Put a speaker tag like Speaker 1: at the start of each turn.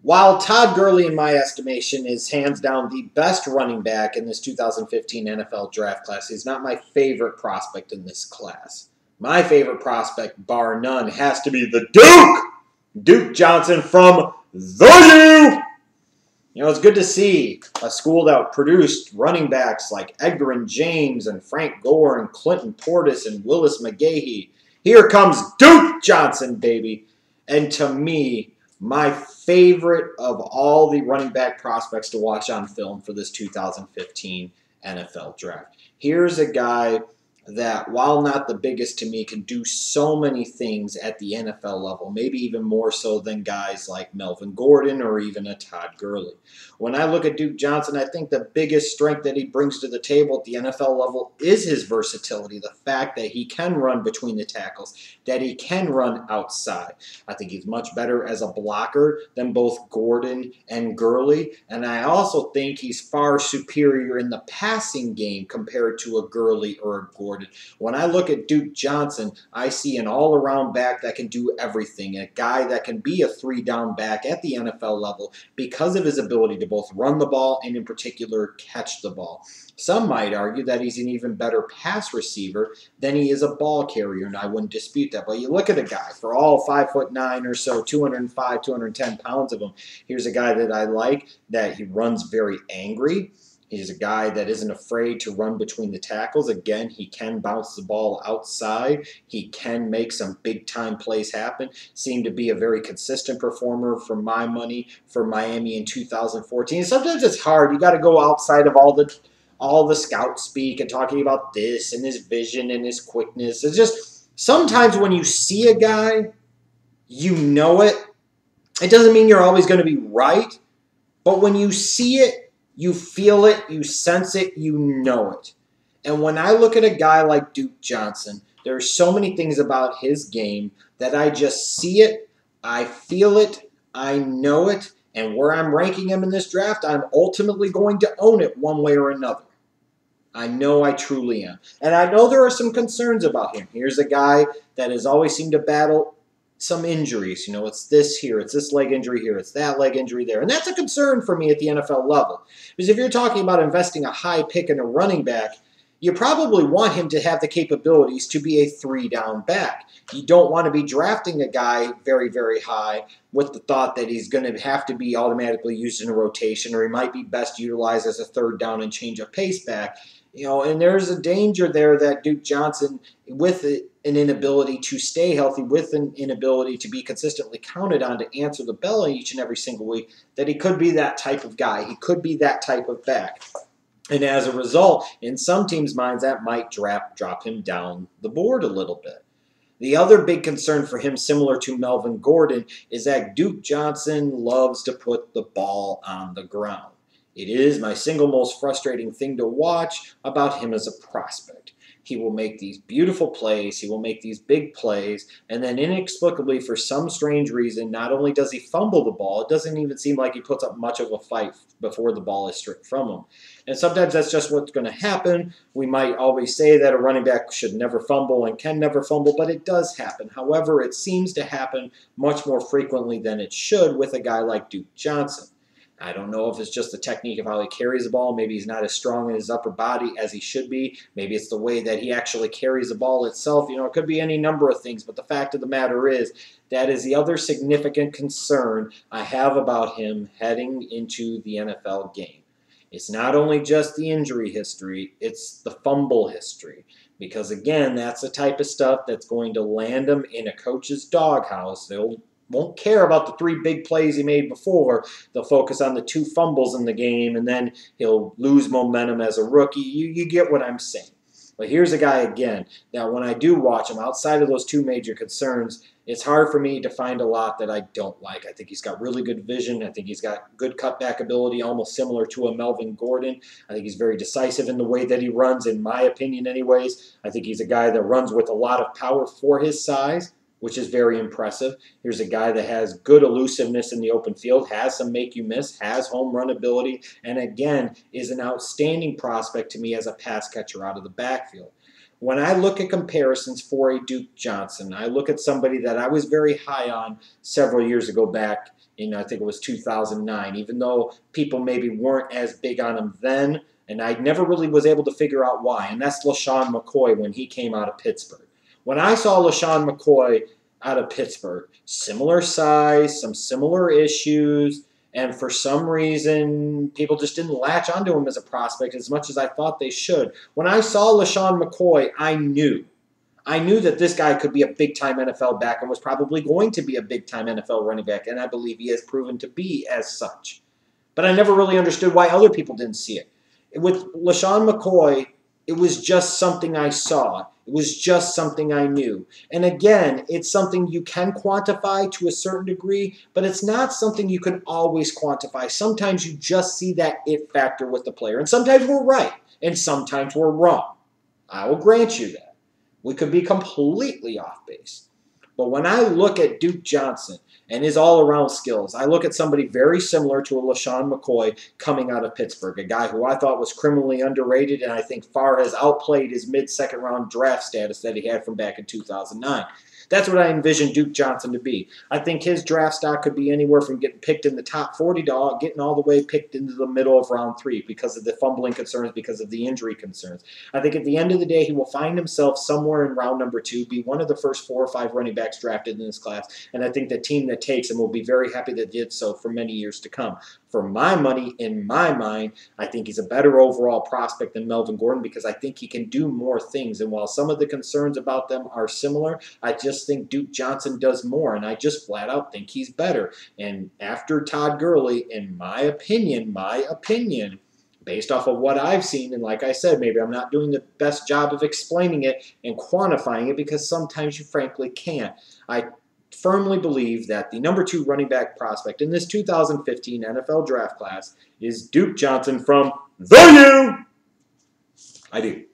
Speaker 1: While Todd Gurley, in my estimation, is hands down the best running back in this 2015 NFL draft class, he's not my favorite prospect in this class. My favorite prospect, bar none, has to be the Duke! Duke Johnson from the U! You know, it's good to see a school that produced running backs like Edgerrin James and Frank Gore and Clinton Portis and Willis McGahee. Here comes Duke Johnson, baby. And to me, my favorite of all the running back prospects to watch on film for this 2015 NFL draft. Here's a guy that, while not the biggest to me, can do so many things at the NFL level, maybe even more so than guys like Melvin Gordon or even a Todd Gurley. When I look at Duke Johnson, I think the biggest strength that he brings to the table at the NFL level is his versatility, the fact that he can run between the tackles, that he can run outside. I think he's much better as a blocker than both Gordon and Gurley, and I also think he's far superior in the passing game compared to a Gurley or a Gordon. When I look at Duke Johnson, I see an all-around back that can do everything, a guy that can be a three-down back at the NFL level because of his ability to both run the ball and, in particular, catch the ball. Some might argue that he's an even better pass receiver than he is a ball carrier, and I wouldn't dispute that. But you look at a guy, for all 5'9" or so, 205, 210 pounds of him, here's a guy that I like, that he runs very angry. He's a guy that isn't afraid to run between the tackles. Again, he can bounce the ball outside. He can make some big-time plays happen. Seemed to be a very consistent performer for my money for Miami in 2014. Sometimes it's hard. You got to go outside of all the scout speak and talking about this and his vision and his quickness. It's just sometimes when you see a guy, you know it. It doesn't mean you're always going to be right, but when you see it, you feel it, you sense it, you know it. And when I look at a guy like Duke Johnson, there are so many things about his game that I just see it, I feel it, I know it, and where I'm ranking him in this draft, I'm ultimately going to own it one way or another. I know I truly am. And I know there are some concerns about him. Here's a guy that has always seemed to battle some injuries. You know, it's this here, it's this leg injury here, it's that leg injury there. And that's a concern for me at the NFL level. Because if you're talking about investing a high pick in a running back, you probably want him to have the capabilities to be a three-down back. You don't want to be drafting a guy very, very high with the thought that he's going to have to be automatically used in a rotation, or he might be best utilized as a third down and change of pace back. You know, and there's a danger there that Duke Johnson, with an inability to stay healthy, with an inability to be consistently counted on to answer the bell each and every single week, that he could be that type of guy. He could be that type of back. And as a result, in some teams' minds, that might drop him down the board a little bit. The other big concern for him, similar to Melvin Gordon, is that Duke Johnson loves to put the ball on the ground. It is my single most frustrating thing to watch about him as a prospect. He will make these beautiful plays, he will make these big plays, and then inexplicably, for some strange reason, not only does he fumble the ball, it doesn't even seem like he puts up much of a fight before the ball is stripped from him. And sometimes that's just what's going to happen. We might always say that a running back should never fumble and can never fumble, but it does happen. However, it seems to happen much more frequently than it should with a guy like Duke Johnson. I don't know if it's just the technique of how he carries the ball. Maybe he's not as strong in his upper body as he should be. Maybe it's the way that he actually carries the ball itself. You know, it could be any number of things. But the fact of the matter is, that is the other significant concern I have about him heading into the NFL game. It's not only just the injury history, it's the fumble history. Because, again, that's the type of stuff that's going to land him in a coach's doghouse. They'll won't care about the 3 big plays he made before. They'll focus on the 2 fumbles in the game, and then he'll lose momentum as a rookie. You get what I'm saying. But here's a guy, again, that when I do watch him, outside of those 2 major concerns, it's hard for me to find a lot that I don't like. I think he's got really good vision. I think he's got good cutback ability, almost similar to a Melvin Gordon. I think he's very decisive in the way that he runs, in my opinion anyways. I think he's a guy that runs with a lot of power for his size, which is very impressive. Here's a guy that has good elusiveness in the open field, has some make you miss, has home run ability, and again, is an outstanding prospect to me as a pass catcher out of the backfield. When I look at comparisons for a Duke Johnson, I look at somebody that I was very high on several years ago back I think it was 2009, even though people maybe weren't as big on him then, and I never really was able to figure out why, and that's LeSean McCoy when he came out of Pittsburgh. When I saw LeSean McCoy out of Pittsburgh, similar size, some similar issues, and for some reason, people just didn't latch onto him as a prospect as much as I thought they should. When I saw LeSean McCoy, I knew that this guy could be a big-time NFL back and was probably going to be a big-time NFL running back, and I believe he has proven to be as such. But I never really understood why other people didn't see it. With LeSean McCoy, it was just something I saw. It was just something I knew. And again, it's something you can quantify to a certain degree, but it's not something you can always quantify. Sometimes you just see that it factor with the player. And sometimes we're right, and sometimes we're wrong. I will grant you that. We could be completely off base. But when I look at Duke Johnson and his all-around skills, I look at somebody very similar to a LeSean McCoy coming out of Pittsburgh, a guy who I thought was criminally underrated and I think far has outplayed his mid-second round draft status that he had from back in 2009. That's what I envision Duke Johnson to be. I think his draft stock could be anywhere from getting picked in the top 40 to getting all the way picked into the middle of round 3 because of the fumbling concerns, because of the injury concerns. I think at the end of the day, he will find himself somewhere in round number 2, be one of the first 4 or 5 running backs drafted in this class, and I think the team that takes him will be very happy that did so for many years to come. For my money, in my mind, I think he's a better overall prospect than Melvin Gordon because I think he can do more things. And while some of the concerns about them are similar, I just think Duke Johnson does more, and I just flat out think he's better. And after Todd Gurley, in my opinion, based off of what I've seen, and like I said, maybe I'm not doing the best job of explaining it and quantifying it because sometimes you frankly can't. I firmly believe that the number 2 running back prospect in this 2015 NFL draft class is Duke Johnson from the U. I do.